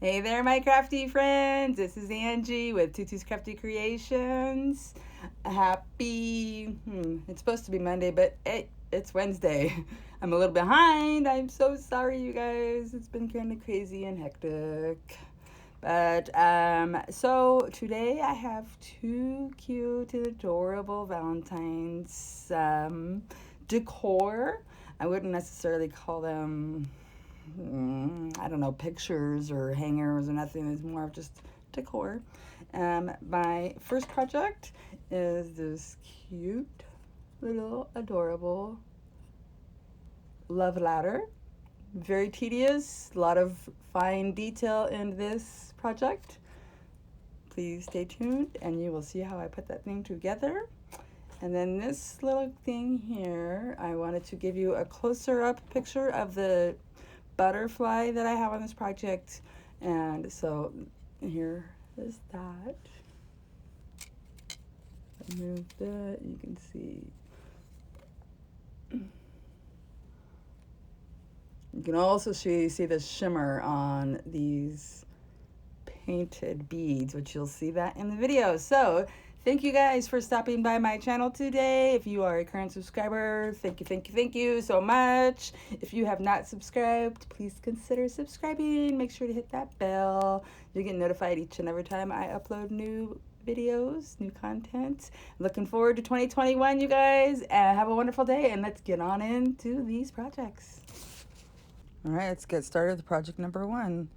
Hey there, my crafty friends. This is Angie with Tutu's Crafty Creations. Happy, it's supposed to be Monday, but it's Wednesday. I'm a little behind. I'm so sorry, you guys. It's been kind of crazy and hectic. But so today I have two cute and adorable Valentine's decor. I wouldn't necessarily call them I don't know, pictures or hangers or nothing. It's more of just decor. My first project is this cute little adorable love ladder. Very tedious, a lot of fine detail in this project. Please stay tuned and you will see how I put that thing together. And then this little thing here, I wanted to give you a closer up picture of the butterfly that I have on this project. And so here is that. I moved it, you can see. You can also see the shimmer on these painted beads, which you'll see that in the video. So thank you guys for stopping by my channel today. If you are a current subscriber, thank you so much. If you have not subscribed, please consider subscribing. Make sure to hit that bell. You'll get notified each and every time I upload new videos, new content. Looking forward to 2021, you guys. Have a wonderful day, and let's get on into these projects. All right, let's get started with project number one.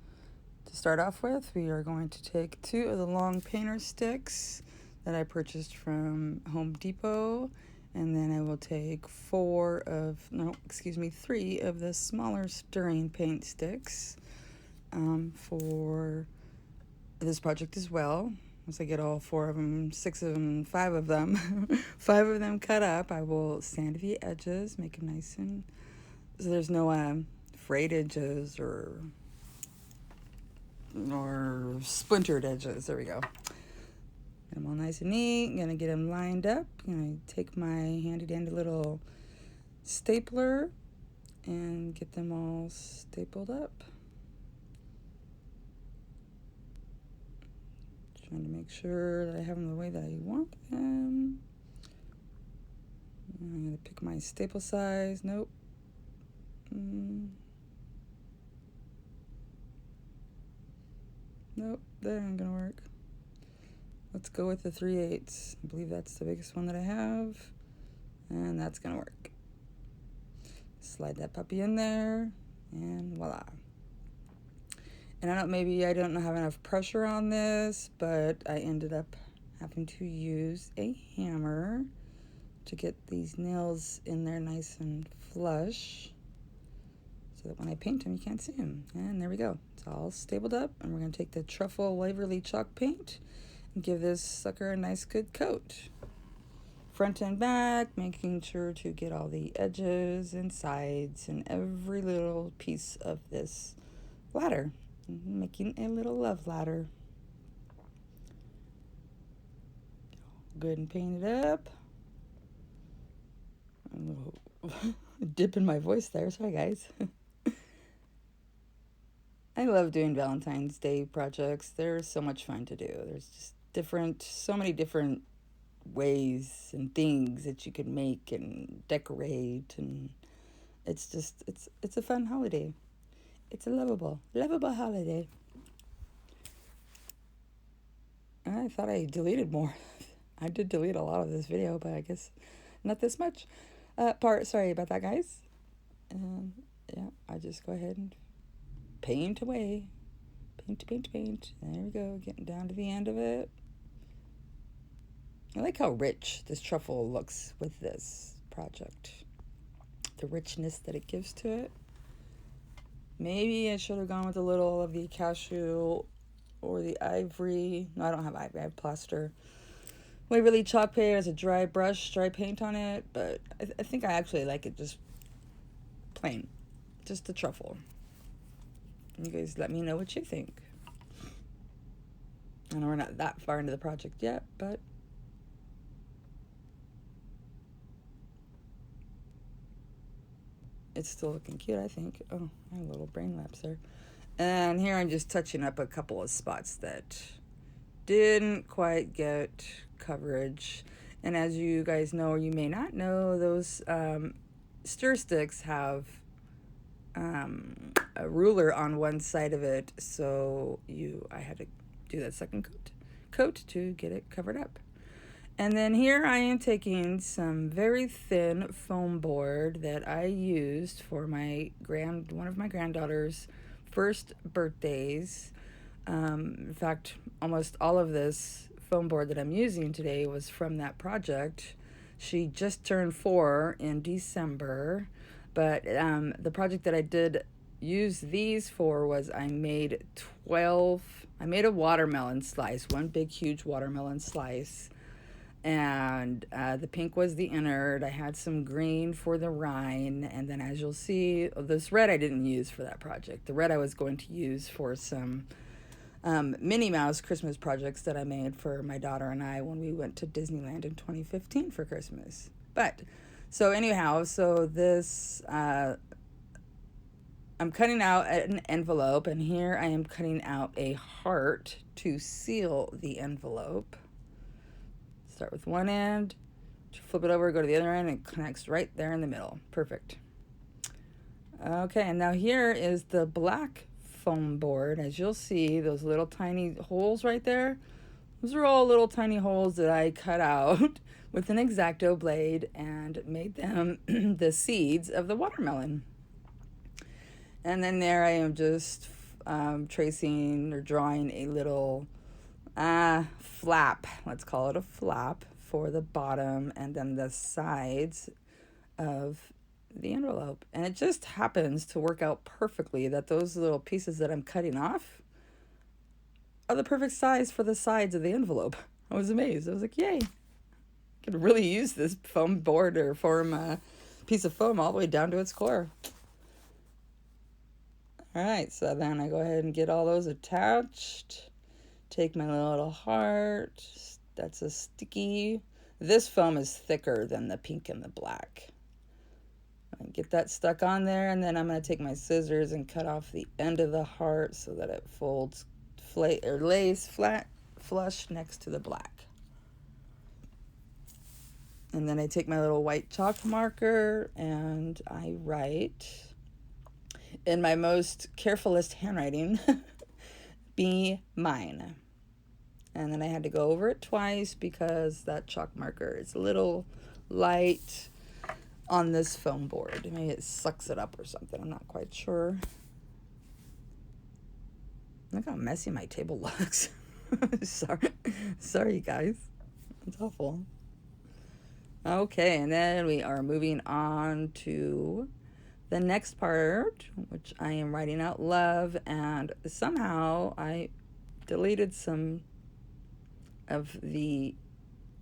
To start off with, we are going to take 2 of the long painter sticks that I purchased from Home Depot, and then I will take 3 of the smaller stirring paint sticks for this project as well. Once I get all 4 of them, 6 of them, 5 of them, 5 of them cut up, I will sand the edges, make them nice and so there's no frayed edges or splintered edges. There we go. Get them all nice and neat. I'm gonna get them lined up. I'm gonna take my handy dandy little stapler and get them all stapled up. Trying to make sure that I have them the way that I want them. I'm gonna pick my staple size. Nope. Nope, that ain't gonna work. Let's go with the 3/8. I believe that's the biggest one that I have. And that's gonna work. Slide that puppy in there, and voila. And maybe I don't have enough pressure on this, but I ended up having to use a hammer to get these nails in there nice and flush, so that when I paint them, you can't see them. And there we go. It's all stapled up, and we're going to take the Truffle Waverly chalk paint and give this sucker a nice good coat. Front and back, making sure to get all the edges and sides and every little piece of this ladder. Making a little love ladder. Good and painted up. A little dip in my voice there. Sorry, guys. I love doing Valentine's Day projects. They're so much fun to do. There's just so many different ways and things that you can make and decorate, and it's a fun holiday. It's a lovable holiday. I thought I deleted more. I did delete a lot of this video, but I guess not this much. Sorry about that, guys. Yeah, I just go ahead and paint away. Paint. There we go, getting down to the end of it. I like how rich this truffle looks with this project. The richness that it gives to it. Maybe I should have gone with a little of the cashew or the ivory. No, I don't have ivory, I have plaster. Waverly chalk paint has a dry paint on it, but I think I actually like it just plain. Just the truffle. You guys let me know what you think. I know we're not that far into the project yet, but it's still looking cute, I think. Oh, I have a little brain lapse there. And here I'm just touching up a couple of spots that didn't quite get coverage. And as you guys know, or you may not know, those stir sticks have a ruler on one side of it, so I had to do that second coat to get it covered up. And then here I am taking some very thin foam board that I used for one of my granddaughter's first birthdays. In fact, almost all of this foam board that I'm using today was from that project. She just turned 4 in December, but the project that I did use these for was I made a watermelon slice, one big huge watermelon slice. And the pink was the innard. I had some green for the rind. And then as you'll see, this red I didn't use for that project. The red I was going to use for some Minnie Mouse Christmas projects that I made for my daughter and I when we went to Disneyland in 2015 for Christmas. But, so anyhow, so this, I'm cutting out an envelope. And here I am cutting out a heart to seal the envelope. Start with one end, flip it over, go to the other end, and it connects right there in the middle. Perfect. Okay, and now here is the black foam board. As you'll see, those little tiny holes right there, those are all little tiny holes that I cut out with an X-Acto blade and made them the seeds of the watermelon. And then there I am just tracing or drawing a little flap, let's call it a flap, for the bottom and then the sides of the envelope. And it just happens to work out perfectly that those little pieces that I'm cutting off are the perfect size for the sides of the envelope. I was amazed. I was like, yay, I could really use this foam board or foam piece of foam all the way down to its core. All right, so then I go ahead and get all those attached. Take my little heart. That's a sticky. This foam is thicker than the pink and the black. I get that stuck on there, and then I'm going to take my scissors and cut off the end of the heart so that it lays flat, flush next to the black. And then I take my little white chalk marker and I write in my most carefulest handwriting, "Be mine." And then I had to go over it twice because that chalk marker is a little light on this foam board. Maybe it sucks it up or something. I'm not quite sure. Look how messy my table looks. Sorry guys. It's awful. Okay, and then we are moving on to the next part, which I am writing out love, and somehow I deleted some of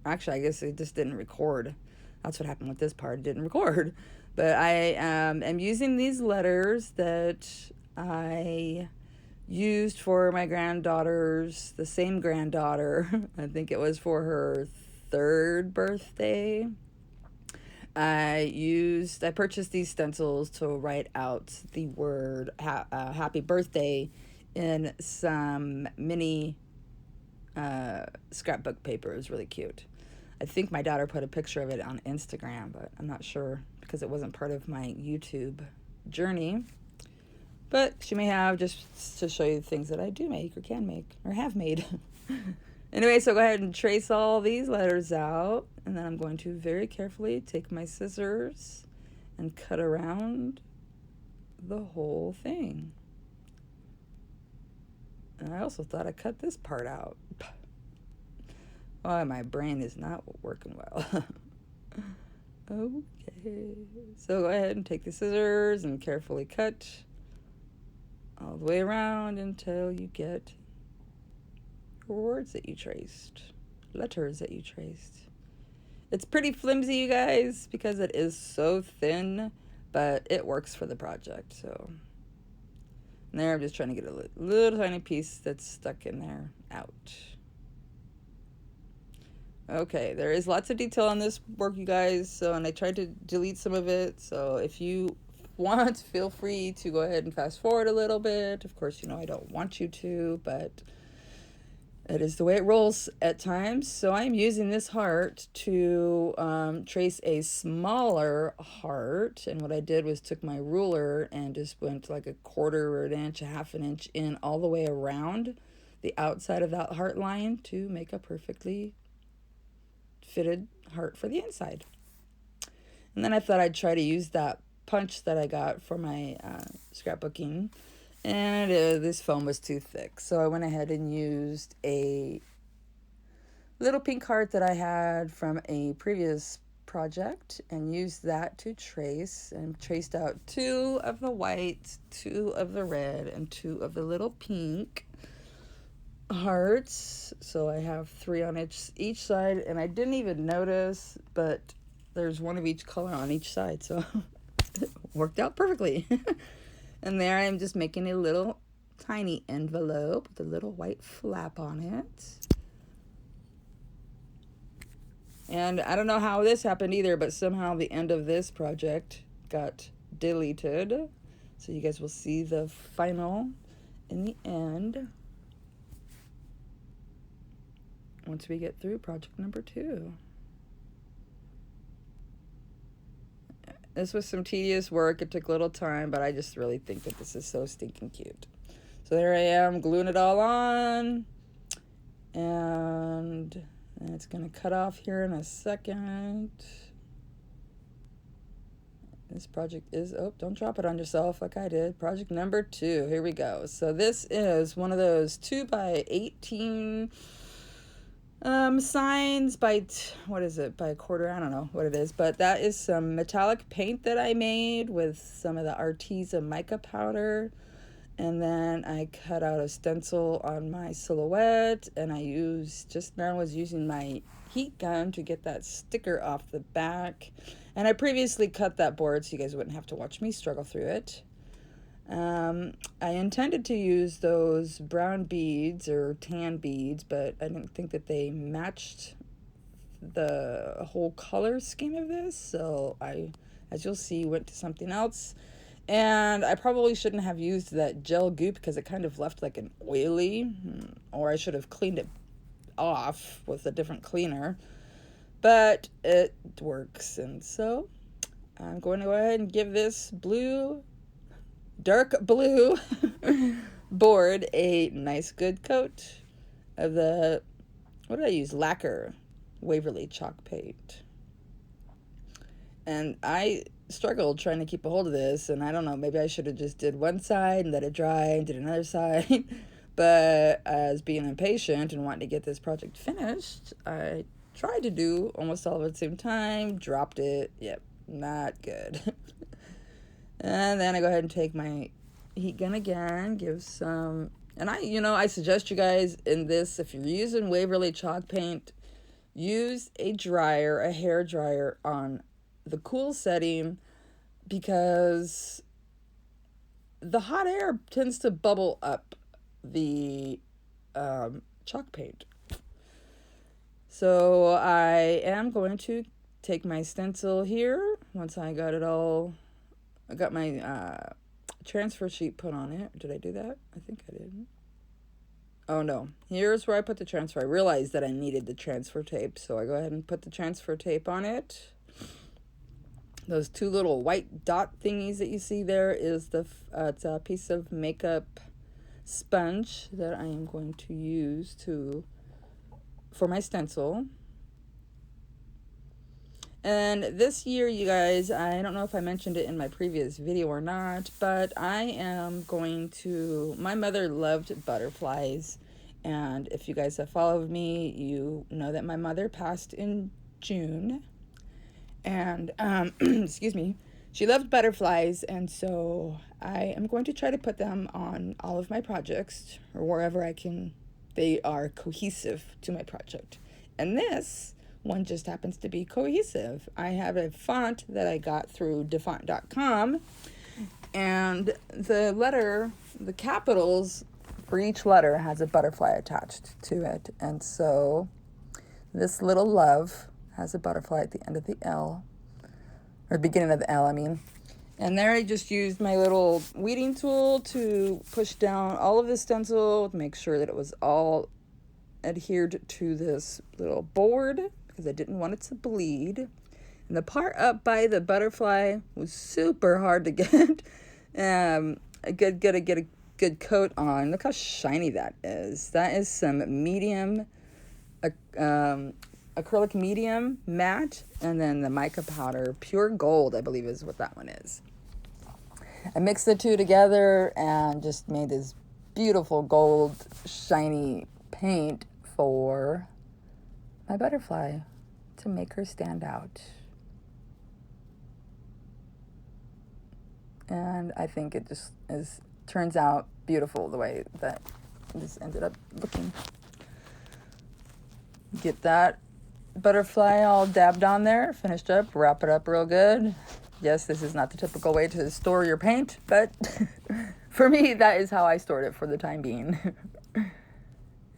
actually I guess it just didn't record. That's what happened with this part, it didn't record. But I am using these letters that I used for my granddaughters, the same granddaughter, I think it was for her 3rd birthday. I purchased these stencils to write out the word happy birthday in some mini scrapbook paper. It was really cute. I think my daughter put a picture of it on Instagram, but I'm not sure because it wasn't part of my YouTube journey. But she may have, just to show you things that I do make or can make or have made. Anyway, so go ahead and trace all these letters out, and then I'm going to very carefully take my scissors and cut around the whole thing. And I also thought I cut this part out. Oh, my brain is not working well. Okay, so go ahead and take the scissors and carefully cut all the way around until you get words that you traced, letters that you traced. It's pretty flimsy, you guys, because it is so thin, but it works for the project. So and there I'm just trying to get a little tiny piece that's stuck in there out. Okay, there is lots of detail on this work, you guys, so, and I tried to delete some of it, so if you want, feel free to go ahead and fast forward a little bit. Of course, you know I don't want you to, but it is the way it rolls at times. So I'm using this heart to trace a smaller heart. And what I did was took my ruler and just went like a quarter or an inch, a half an inch in all the way around the outside of that heart line to make a perfectly fitted heart for the inside. And then I thought I'd try to use that punch that I got for my scrapbooking. And this foam was too thick. So I went ahead and used a little pink heart that I had from a previous project and used that to trace, and traced out 2 of the white, 2 of the red, and 2 of the little pink hearts. So I have 3 on each side, and I didn't even notice, but there's 1 of each color on each side, so it worked out perfectly. And there I'm just making a little tiny envelope with a little white flap on it. And I don't know how this happened either, but somehow the end of this project got deleted. So you guys will see the final in the end once we get through project number 2. This was some tedious work. It took a little time, but I just really think that this is so stinking cute. So there I am, gluing it all on. And it's going to cut off here in a second. This project is, oh, don't drop it on yourself like I did. Project number 2, here we go. So this is one of those 2x18 signs by, what is it, by a quarter? I don't know what it is, but that is some metallic paint that I made with some of the Arteza mica powder. And then I cut out a stencil on my silhouette, and I was using my heat gun to get that sticker off the back. And I previously cut that board so you guys wouldn't have to watch me struggle through it. I intended to use those brown beads or tan beads, but I didn't think that they matched the whole color scheme of this. So I, as you'll see, went to something else. And I probably shouldn't have used that gel goop because it kind of left like an oily, or I should have cleaned it off with a different cleaner. But it works. And so I'm going to go ahead and give this dark blue board a nice good coat of the, what did I use? Lacquer Waverly chalk paint. And I struggled trying to keep a hold of this, and I don't know, maybe I should have just did one side and let it dry and did another side. But as being impatient and wanting to get this project finished, I tried to do almost all of it at the same time, dropped it. Yep, not good. And then I go ahead and take my heat gun again, give some, and I suggest you guys in this, if you're using Waverly chalk paint, use a hair dryer on the cool setting, because the hot air tends to bubble up the chalk paint. So I am going to take my stencil here. Once I got it all, I got my transfer sheet put on it. Did I do that? I think I did. Oh no, here's where I put the transfer. I realized that I needed the transfer tape, so I go ahead and put the transfer tape on it. Those 2 little white dot thingies that you see there is it's a piece of makeup sponge that I am going to use for my stencil. And this year, you guys, I don't know if I mentioned it in my previous video or not, but I am going to, my mother loved butterflies. And if you guys have followed me, you know that my mother passed in June. And, excuse me, she loved butterflies. And so I am going to try to put them on all of my projects, or wherever I can, they are cohesive to my project. And this one just happens to be cohesive. I have a font that I got through defont.com, and the capitals for each letter has a butterfly attached to it. And so this little love has a butterfly at the end of the L, or beginning of the L, I mean. And there I just used my little weeding tool to push down all of the stencil, to make sure that it was all adhered to this little board, because I didn't want it to bleed. And the part up by the butterfly was super hard to get get a good coat on. Look how shiny that is. That is some medium acrylic medium matte, and then the mica powder pure gold, I believe is what that one is. I mixed the two together and just made this beautiful gold shiny paint for my butterfly to make her stand out. And I think it just turns out beautiful the way that this ended up looking. Get that butterfly all dabbed on there, finished up, wrap it up real good. Yes, this is not the typical way to store your paint, but for me, that is how I stored it for the time being.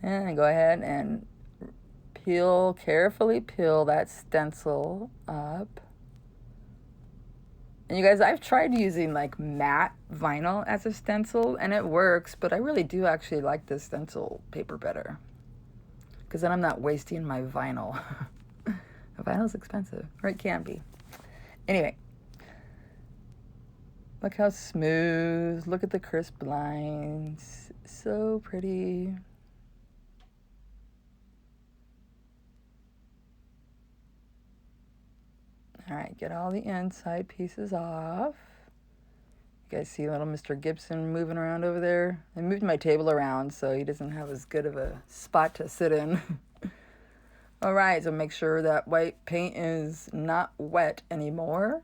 And go ahead and carefully peel that stencil up. And you guys, I've tried using like matte vinyl as a stencil, and it works, but I really do actually like this stencil paper better, because then I'm not wasting my vinyl. Vinyl's expensive, or it can be. Anyway, look how smooth. Look at the crisp lines. So pretty. All right, get all the inside pieces off. You guys see little Mr. Gibson moving around over there? I moved my table around so he doesn't have as good of a spot to sit in. All right, so make sure that white paint is not wet anymore,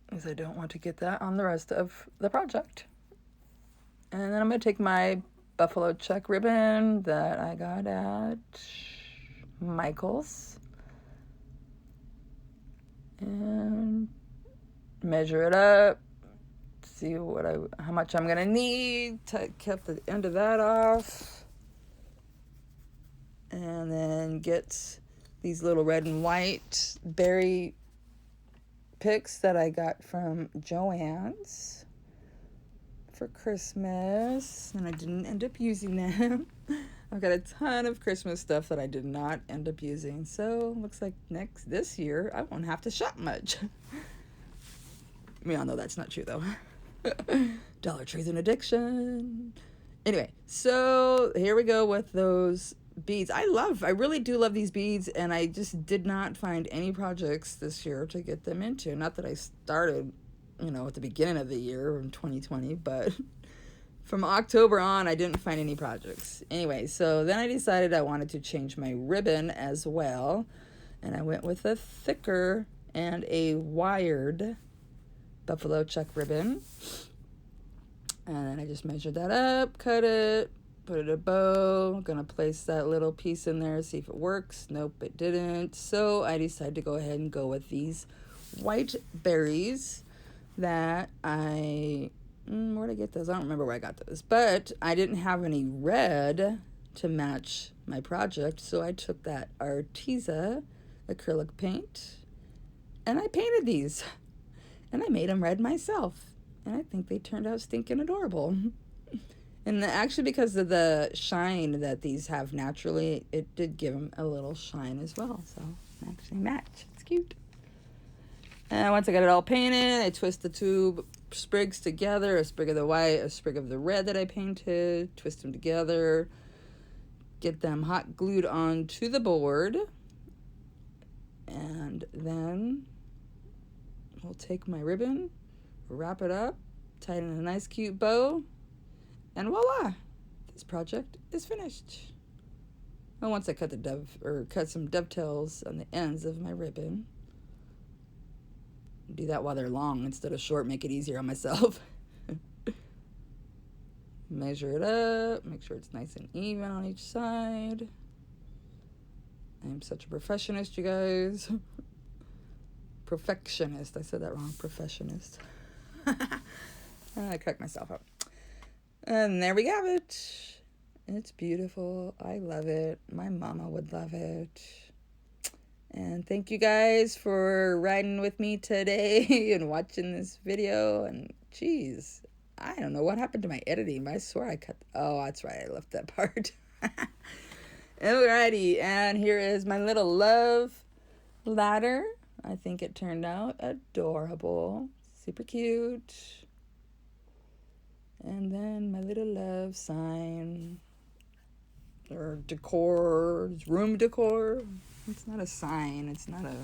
because I don't want to get that on the rest of the project. And then I'm going to take my buffalo check ribbon that I got at Michael's and measure it up, see how much I'm going to need. Cut the end of that off. And then get these little red and white berry picks that I got from Joann's for Christmas, and I didn't end up using them. I've got a ton of Christmas stuff that I did not end up using, so looks like this year I won't have to shop much. We all know that's not true though. Dollar Tree's an addiction. Anyway, so here we go with those beads. I really do love these beads, and I just did not find any projects this year to get them into. Not that I started, at the beginning of the year in 2020, but from October on, I didn't find any projects. Anyway, so then I decided I wanted to change my ribbon as well, and I went with a thicker and a wired buffalo check ribbon. And then I just measured that up, cut it, put it in a bow. I'm going to place that little piece in there, see if it works. Nope, it didn't. So I decided to go ahead and go with these white berries that where'd I get those? I don't remember where I got those. But I didn't have any red to match my project, so I took that Arteza acrylic paint and I painted these. And I made them red myself. And I think they turned out stinking adorable. And actually, because of the shine that these have naturally, it did give them a little shine as well. So they actually match. It's cute. And once I got it all painted, I twist the two sprigs together, a sprig of the white, a sprig of the red that I painted, twist them together, get them hot glued onto the board, and then we'll take my ribbon, wrap it up, tie it in a nice cute bow, and voila, this project is finished. Well, once I cut some dovetails on the ends of my ribbon. Do that while they're long instead of short, make it easier on myself. Measure it up, make sure it's nice and even on each side. I'm such a perfectionist, you guys. Perfectionist, I said that wrong, perfectionist. I cracked myself up. And there we have it. It's beautiful. I love it. My mama would love it. And thank you guys for riding with me today and watching this video. And geez, I don't know what happened to my editing. I swear I cut. Oh, that's right. I left that part. Alrighty. And here is my little love ladder. I think it turned out adorable. Super cute. And then my little love sign. Or decor. Room decor. It's not a sign. It's not a,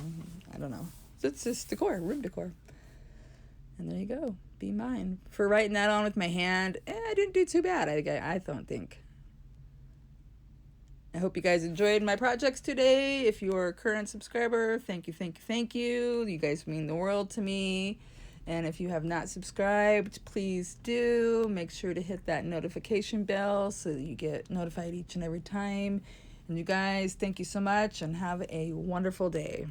I don't know. It's just decor, room decor. And there you go. Be mine. For writing that on with my hand, I didn't do too bad, I don't think. I hope you guys enjoyed my projects today. If you're a current subscriber, thank you, thank you, thank you. You guys mean the world to me. And if you have not subscribed, please do. Make sure to hit that notification bell so that you get notified each and every time. And you guys, thank you so much and have a wonderful day.